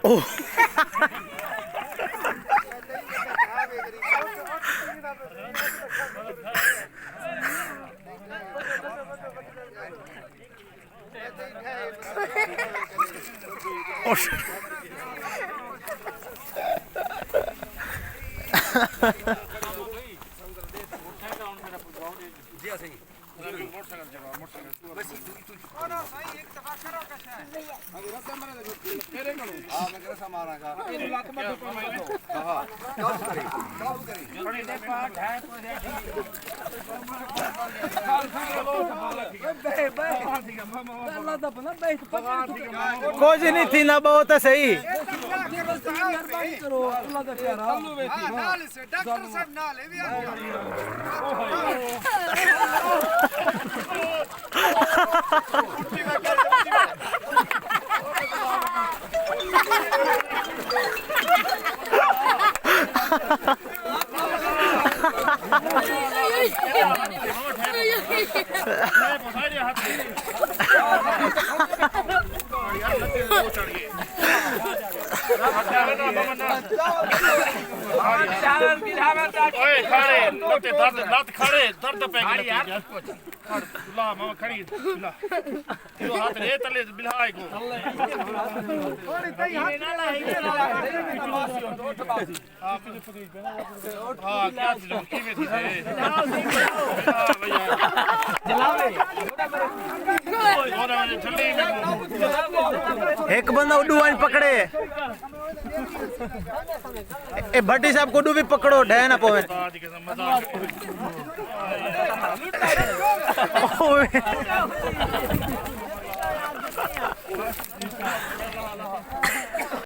Oh. Oh shit. कुछ नहीं थी ना बहुत सही दर्द पे ला मामा खड़ी ला यो हाथ रे तले बिलाए को थोड़ी तई हाथ ना हां पीछे पकड़ी हां क्या चलो की में थी हां भैया चलावे और जल्दी एक बंदा उड्डू वाइन पकड़े ए भट्टी साहब कोडू भी पकड़ो ढे ना पोवे ओए